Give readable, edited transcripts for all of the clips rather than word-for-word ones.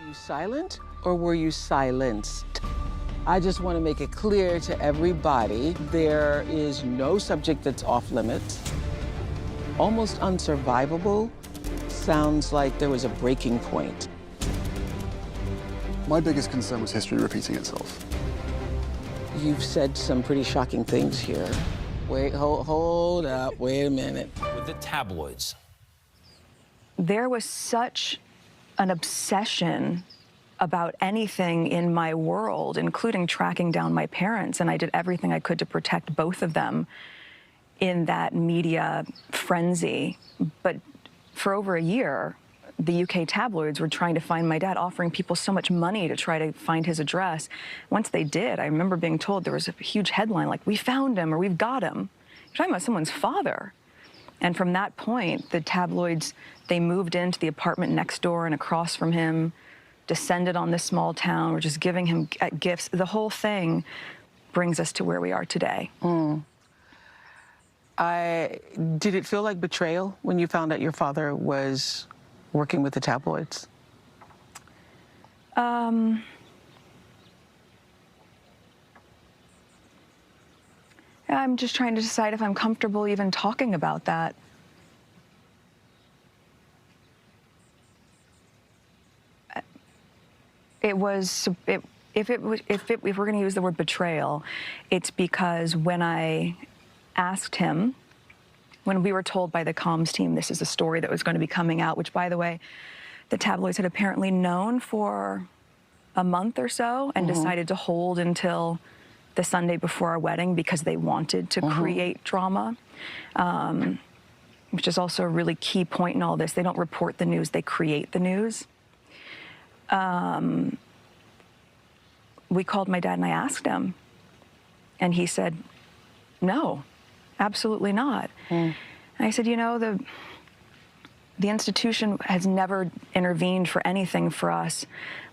you silent or were you silenced? I just want to make it clear to everybody, there is no subject that's off limits. Almost unsurvivable sounds like there was a breaking point. My biggest concern was history repeating itself. You've said some pretty shocking things here. Wait, hold up, wait a minute. With the tabloids. There was such an obsession about anything in my world, including tracking down my parents, and I did everything I could to protect both of them in that media frenzy. But for over a year, the UK tabloids were trying to find my dad, offering people so much money to try to find his address. Once they did, I remember being told there was a huge headline like, "We found him," or "We've got him." You're talking about someone's father. And from that point, the tabloids, they moved into the apartment next door and across from him, descended on this small town, were just giving him gifts. The whole thing brings us to where we are today. Did it feel like betrayal when you found out your father was working with the tabloids? I'm just trying to decide if I'm comfortable even talking about that. If we're going to use the word betrayal, it's because when I asked him, when we were told by the comms team this is a story that was going to be coming out, which, by the way, the tabloids had apparently known for a month or so and decided to hold until the Sunday before our wedding because they wanted to create drama, which is also a really key point in all this. They don't report the news, they create the news. We called my dad and I asked him, and he said, "No, absolutely not." And I said, you know, the institution has never intervened for anything for us,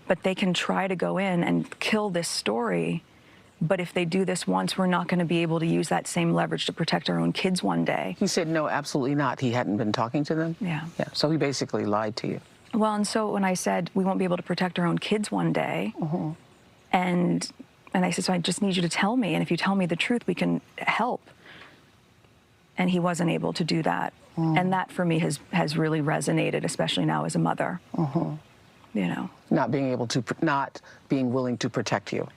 but they can try to go in and kill this story. But if they do this once, we're not going to be able to use that same leverage to protect our own kids one day. He said, no, absolutely not. He hadn't been talking to them? Yeah. So he basically lied to you. Well, and so when I said we won't be able to protect our own kids one day, and I said, so I just need you to tell me, and if you tell me the truth, we can help. And he wasn't able to do that. And that, for me, has really resonated, especially now as a mother. You know. Not being willing to protect you.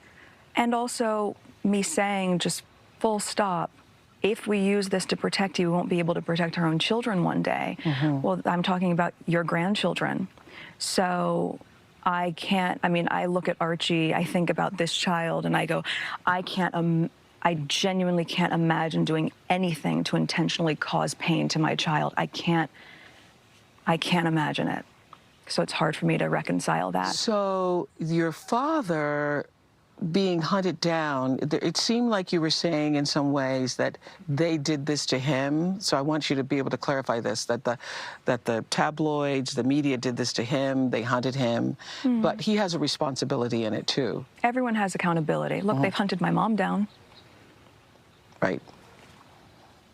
And also me saying, just full stop, if we use this to protect you, we won't be able to protect our own children one day. Well, I'm talking about your grandchildren. So I can't, I mean, I look at Archie, I think about this child, and I go, I genuinely can't imagine doing anything to intentionally cause pain to my child. I can't imagine it. So it's hard for me to reconcile that. So your father being hunted down, it seemed like you were saying in some ways that they did this to him. So I want you to be able to clarify this, that the tabloids, the media did this to him, they hunted him, but he has a responsibility in it too. Everyone has accountability. Look, they've hunted my mom down. Right.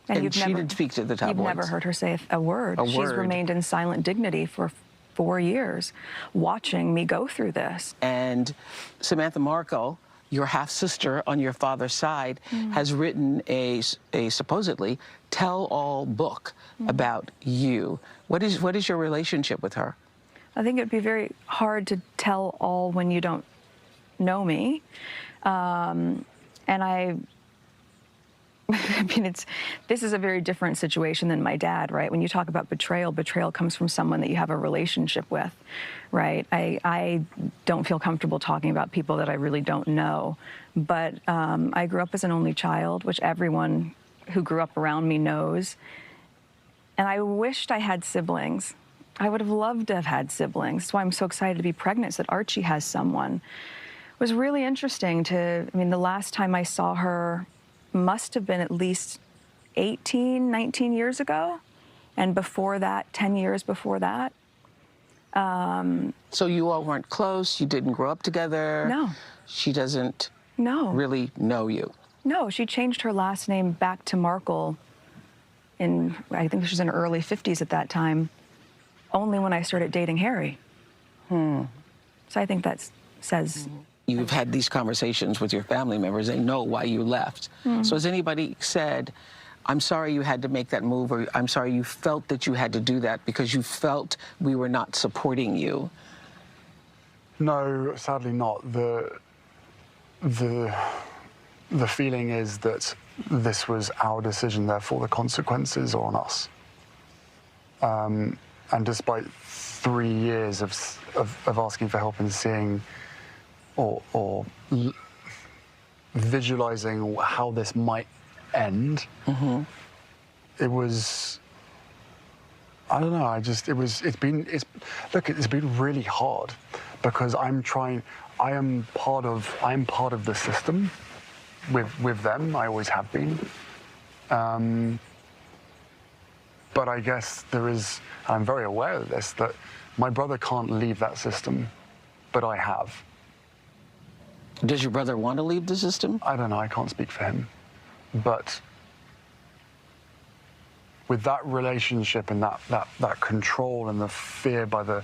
And she didn't speak to the tabloids. You've never heard her say a word. She's remained in silent dignity for 4 years, watching me go through this. And Samantha Markle, your half-sister on your father's side, has written a supposedly tell-all book about you. What is your relationship with her? I think it'd be very hard to tell all when you don't know me. And I mean, this is a very different situation than my dad, right? When you talk about betrayal, betrayal comes from someone that you have a relationship with, right? I don't feel comfortable talking about people that I really don't know. But I grew up as an only child, which everyone who grew up around me knows. And I wished I had siblings. I would have loved to have had siblings. That's why I'm so excited to be pregnant, so that Archie has someone. It was really interesting I mean, the last time I saw her must have been at least 18, 19 years ago. And before that, 10 years before that. So you all weren't close, you didn't grow up together? No. She doesn't really know you? No, she changed her last name back to Markle I think she was in her early 50s at that time, only when I started dating Harry. So I think that says... You've had these conversations with your family members. They know why you left. So has anybody said, I'm sorry you had to make that move, or I'm sorry you felt that you had to do that because you felt we were not supporting you? No, sadly not. The feeling is that this was our decision, therefore the consequences are on us. And despite 3 years of asking for help and seeing or visualizing how this might end, it was, I don't know, it's been really hard because I am part of the system with them. I always have been. But I guess there is, and I'm very aware of this, that my brother can't leave that system, but I have. Does your brother want to leave the system? I don't know, I can't speak for him. But with that relationship and that control and the fear by the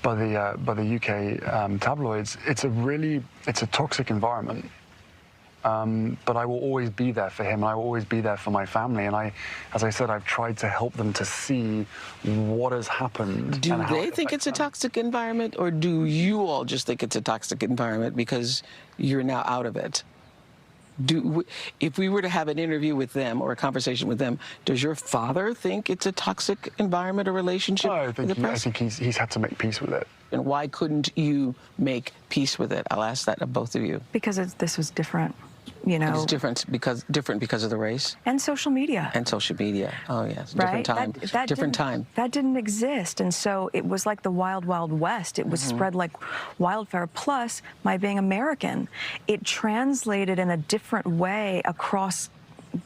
UK tabloids, it's a toxic environment. But I will always be there for him. I will always be there for my family. And as I said, I've tried to help them to see what has happened. Do they think it's a toxic environment, or do you all just think it's a toxic environment because you're now out of it? If we were to have an interview with them or a conversation with them, does your father think it's a toxic environment or relationship? No, I think he's had to make peace with it. And why couldn't you make peace with it? I'll ask that of both of you. Because this was different, you know. It's different because of the race? And social media. And social media. Oh, yes. Right? Different time. Different time. That didn't exist. And so it was like the wild, wild west. It was spread like wildfire. Plus, my being American, it translated in a different way across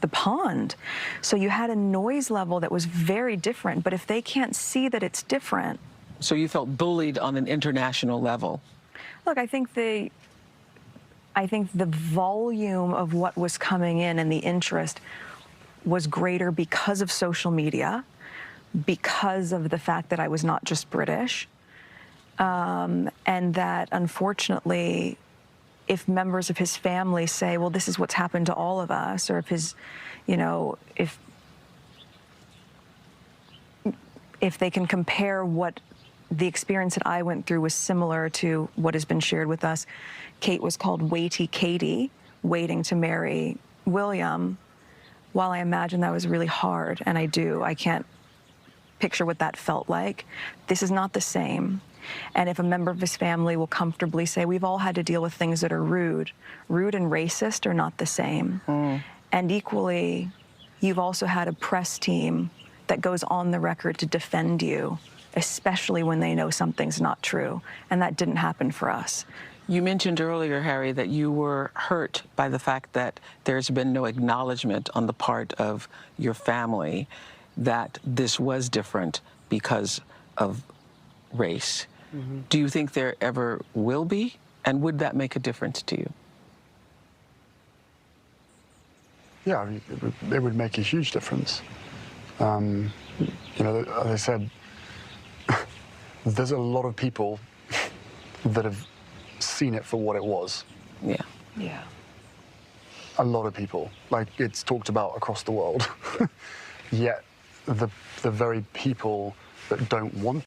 the pond. So you had a noise level that was very different. But if they can't see that it's different... So you felt bullied on an international level? Look, I think the volume of what was coming in and the interest was greater because of social media, because of the fact that I was not just British, and that unfortunately, if members of his family say, well, this is what's happened to all of us, or if his, you know, if they can compare what the experience that I went through was similar to what has been shared with us. Kate was called Waity Katie, waiting to marry William. While I imagine that was really hard, and I can't picture what that felt like. This is not the same. And if a member of his family will comfortably say, we've all had to deal with things that are rude and racist are not the same. And equally, you've also had a press team that goes on the record to defend you, especially when they know something's not true. And that didn't happen for us. You mentioned earlier, Harry, that you were hurt by the fact that there's been no acknowledgement on the part of your family that this was different because of race. Do you think there ever will be? And would that make a difference to you? Yeah, I mean, it would make a huge difference. You know, as I said, there's a lot of people that have seen it for what it was. Yeah. Yeah. A lot of people. Like, it's talked about across the world. Yet, the very people that don't want